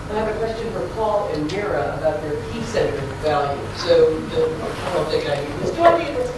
I have a question for Paul and Mira about their p-centered value. So I don't think I need this. Do I need this?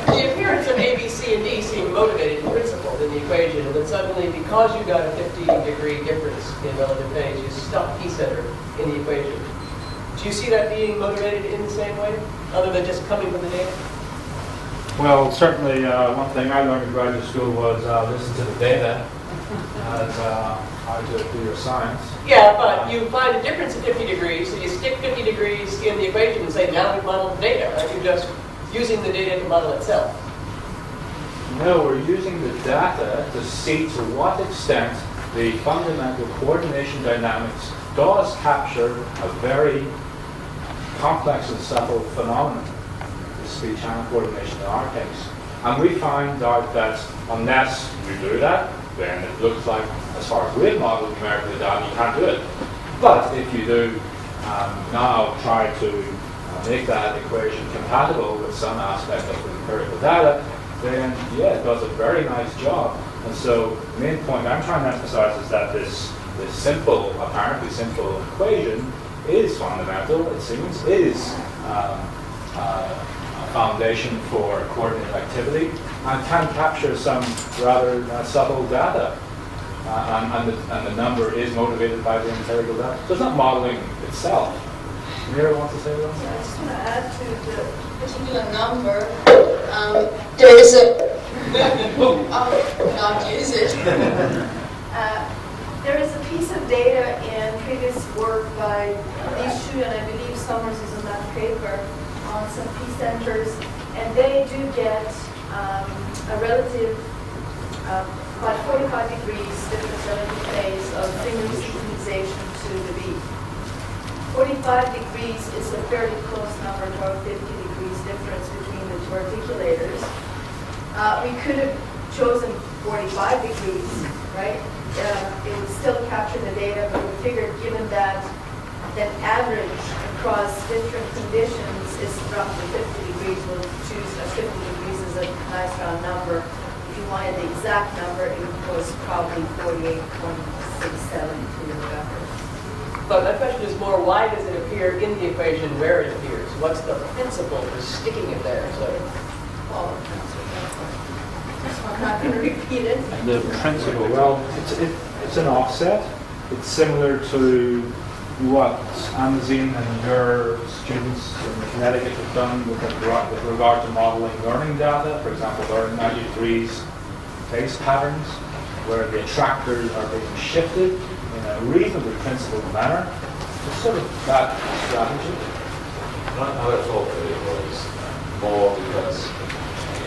The appearance of A, B, C, and D seem motivated in principle in the equation, and then suddenly, because you got a 50-degree difference in relative phase, you stuck p-center in the equation. Do you see that being motivated in the same way, other than just coming from the data? Well, certainly one thing I learned in graduate school was listen to the data as how to do your science. Yeah, but you find a difference of 50 degrees, so you stick 50 degrees in the equation and say, now we've modeled the data. Right? You're just using the data to model itself. No, we're using the data to see to what extent the fundamental coordination dynamics does capture a very complex and subtle phenomenon, the speech-channel coordination in our case. And we find out that unless you do that, then it looks like, as far as we've modeled numerically data, you can't do it. But if you do now try to make that equation compatible with some aspect of the empirical data, then yeah, it does a very nice job. And so the main point I'm trying to emphasize is that this simple, apparently simple equation is fundamental, it seems, is a foundation for coordinated activity and can capture some rather subtle data. And the number is motivated by the empirical data. So it's not modeling itself. Mira wants to say that? I just want to add to the particular number. There is a... not use it. There is a piece of data in previous work by these two, and I believe Summers is in that paper, on some p-centers, and they do get a relative, about 45 degrees difference relative phase of finger synchronization to the beat. 45 degrees is a fairly close number to our 50 degrees difference between the two articulators. We could have chosen 45 degrees, right? It would still capture the data, but we figured given that average across different conditions is roughly 50 degrees, we'll choose 50 degrees as a nice round number. If you wanted the exact number, it was probably 48.67 to your record. But my question is more, why does it appear in the equation where it appears? What's the principle for sticking it there? So, Well, I'm not going to repeat it. The principle, well, it's an offset. It's similar to what Amazine and your students in Connecticut have done with regard to modeling learning data. For example, learning 93's phase patterns, where the attractors are being shifted in a reasonably principled manner. It's sort of that strategy. I would have thought that it was more because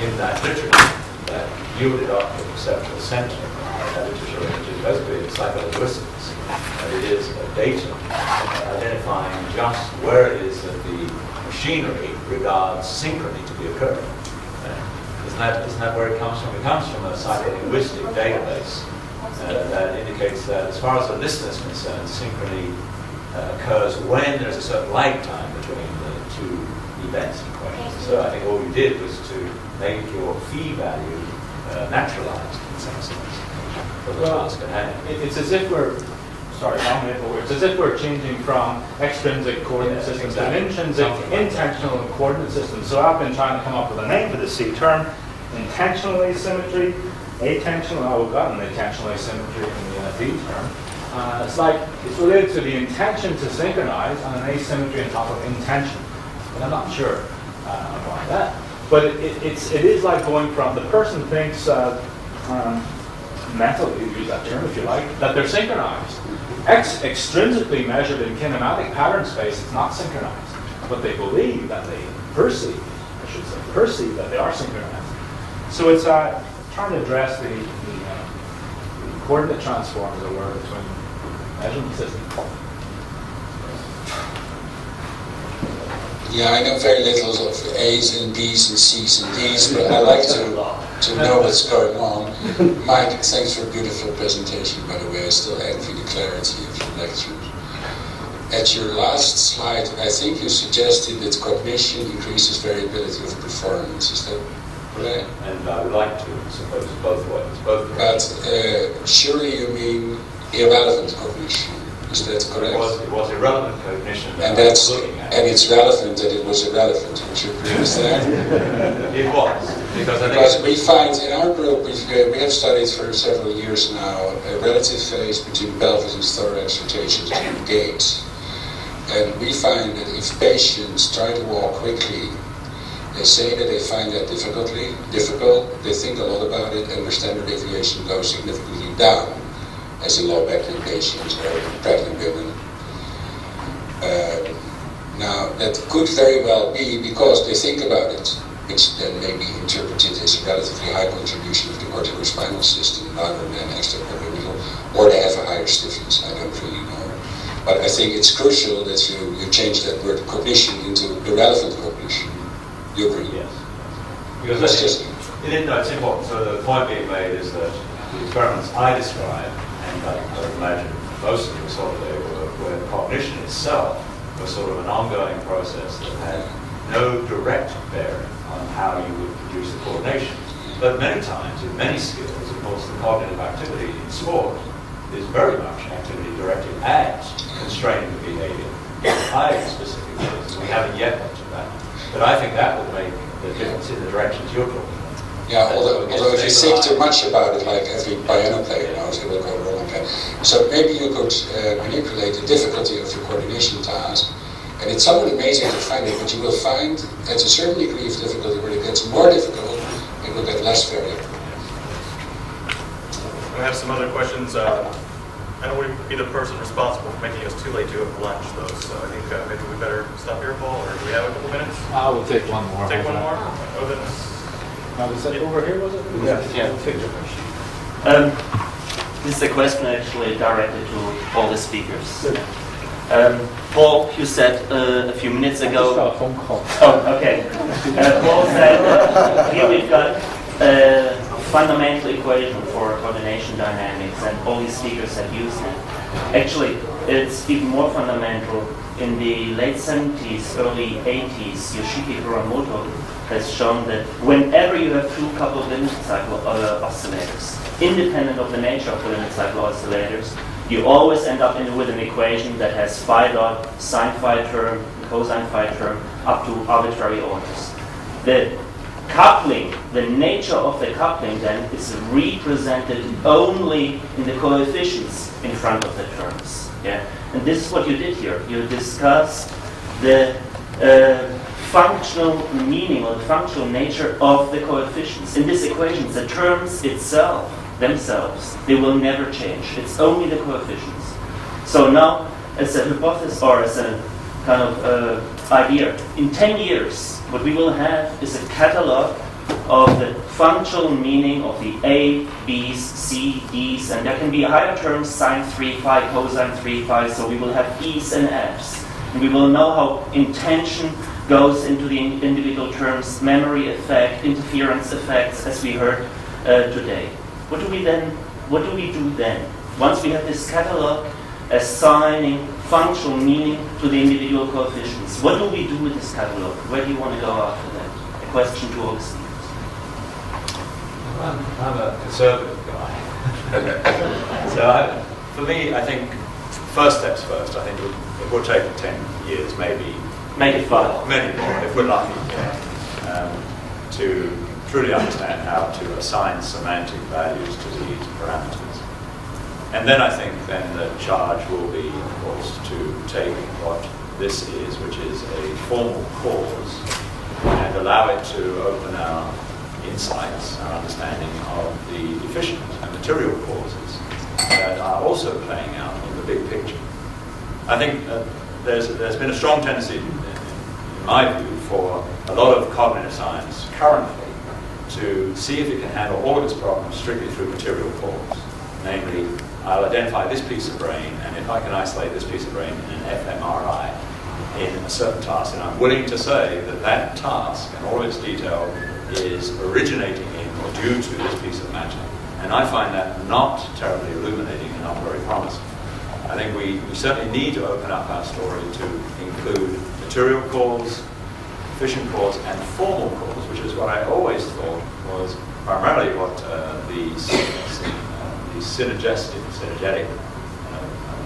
in that literature that yielded up the perceptual-centre, that literature is basically psycholinguistics, and it is data identifying just where it is that the machinery regards synchrony to be occurring. Isn't that where it comes from? It comes from a psycholinguistic database that indicates that as far as the listener is concerned, synchrony occurs when there's a certain lag time between the two events in question. So I think all you did was to make your phi value naturalized in some sense for the task at hand. It's as if we're, it's as if we're changing from extrinsic coordinate systems to intrinsic intentional coordinate systems. So I've been trying to come up with a name for the C term, intentional asymmetry, attentional, we've got an intentional asymmetry in the D term. It's related to the intention to synchronize and an asymmetry on top of intention. But I'm not sure about that. But it is like going from the person thinks mentally, use that term if you like, that they're synchronized. Extrinsically measured in kinematic pattern space, it's not synchronized. But they believe that they perceive that they are synchronized. So it's trying to address the coordinate transform, as it were, between measurement systems. Yeah, I know very little of A's and B's and C's and D's, but I like to know what's going on. Mike, thanks for a beautiful presentation, by the way. I still envy the clarity of your lectures. At your last slide, I think you suggested that cognition increases variability of performance. Is that correct? And I would like to suppose both ways. But surely you mean irrelevant cognition, Is that correct? It was irrelevant cognition And that I was that's looking at. and it's relevant that it was irrelevant. Would you agree with that? It was, because I think... Because we find in our group, we have studied for several years now a relative phase between pelvis and thorax rotations and gait. And we find that if patients try to walk quickly, they say that they find that difficult, they think a lot about it, and their standard deviation goes significantly down, as in low back pain patients or pregnant women. Now, that could very well be because they think about it, which then may be interpreted as a relatively high contribution of the corticospinal system rather than extrapyramidal, or they have a higher stiffness, I don't really know. But I think it's crucial that you change that word cognition into irrelevant cognition. You agree? Yes. Because it's important. So the point being made is that the experiments I described, and I would imagine most of them sort of where cognition itself was sort of an ongoing process that had no direct bearing on how you would produce the coordination. But many times, in many skills, of course, the cognitive activity in sport is very much activity directed at constraining the behavior in high specific ways. We haven't yet got to that. But I think that would make the difference in the directions you're talking about. Yeah, although if you think too much about it, like every piano player knows, it will go wrong again. So maybe you could manipulate the difficulty of the coordination task. And it's somewhat amazing to find it, but you will find at a certain degree of difficulty where it gets more difficult, it will get less variable. I have some other questions. I don't want to be the person responsible for making us too late to go for lunch, though, so I think maybe we better stop here, Paul, or do we have a couple minutes? I will take one more. Take one more? Oh, then Now, was that over here, was it? Yeah. Take your question. This is a question actually directed to all the speakers. Paul, you said a few minutes I just ago... got a phone call. Oh, okay. Paul said, here we've got a fundamental equation for coordination dynamics, and all these speakers have used it. Actually, it's even more fundamental. In the late 70s, early 80s, Yoshiki Kuramoto has shown that whenever you have two coupled limit cycle oscillators, independent of the nature of the limit cycle oscillators, you always end up with an equation that has phi dot, sine phi term, cosine phi term, up to arbitrary orders. The coupling, the nature of the coupling then is represented only in the coefficients in front of the terms. Yeah? And this is what you did here. You discussed the functional meaning or the functional nature of the coefficients. In this equation, the terms themselves, they will never change. It's only the coefficients. So now, as a hypothesis or as a kind of idea, in 10 years, what we will have is a catalog of the functional meaning of the A, B's, C, D's, and there can be higher terms, sine 3 phi, cosine 3 phi, so we will have E's and F's. And we will know how intention goes into the individual terms, memory effect, interference effects, as we heard today. What do we do then? Once we have this catalog assigning functional meaning to the individual coefficients, what do we do with this catalog? Where do you want to go after that? A question to all speakers. I'm a conservative guy. So for me, I think first steps first. I think it will take 10 years, maybe. Make it 5. Many more, if we're lucky, to truly understand how to assign semantic values to these parameters. And then I think the charge will be, of course, to take what this is, which is a formal cause, and allow it to open our insights, our understanding of the efficient and material causes that are also playing out in the big picture. I think there's been a strong tendency, in my view, for a lot of cognitive science currently to see if it can handle all of its problems strictly through material cause. Namely, I'll identify this piece of brain, and if I can isolate this piece of brain in an fMRI in a certain task, and I'm willing to say that that task and all of its detail is originating in or due to this piece of matter. And I find that not terribly illuminating and not very promising. I think we certainly need to open up our story to include material cause, efficient cause, and formal cause, which is what I always thought was primarily what the synergetic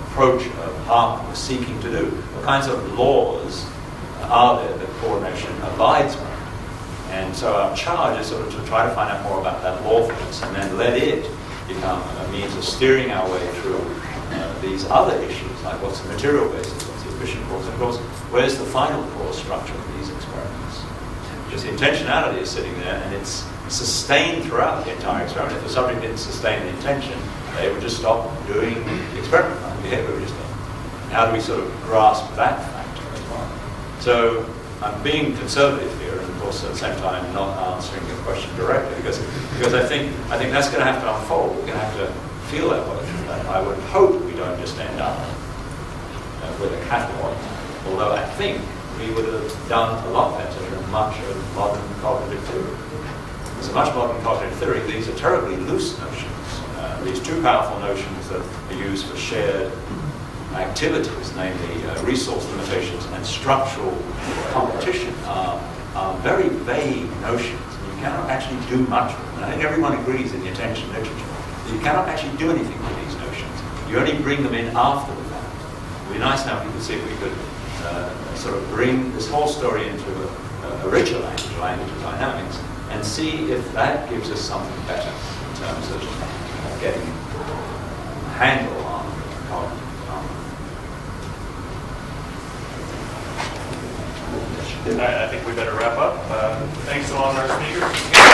approach of department was seeking to do. What kinds of laws are there that coordination abides by? And so our charge is sort of to try to find out more about that lawfulness and then let it become a means of steering our way through these other issues, like what's the material basis, what's the efficient cause, and of course, where's the final cause structure of these experiments? Because the intentionality is sitting there and it's sustained throughout the entire experiment. If the subject didn't sustain the intention, they would just stop doing the experiment, like behavior we just done. How do we sort of grasp that factor as well? So I'm being conservative here, and of course at the same time not answering your question directly, because I think that's going to have to unfold. We're going to have to feel that way. I would hope we don't just end up with a catalog, although I think we would have done a lot better in much of modern cognitive theory. There's a much modern cognitive theory. These are terribly loose notions. These two powerful notions that are used for shared activities, namely resource limitations and structural competition, are very vague notions. You cannot actually do much with them. And I think everyone agrees in the attention literature that you cannot actually do anything with these notions. You only bring them in after the fact. It would be nice now if we could see if we could sort of bring this whole story into a richer language of dynamics, and see if that gives us something better in terms of getting a handle on cognitive phenomena. I think we better wrap up. Thanks to all of our speakers.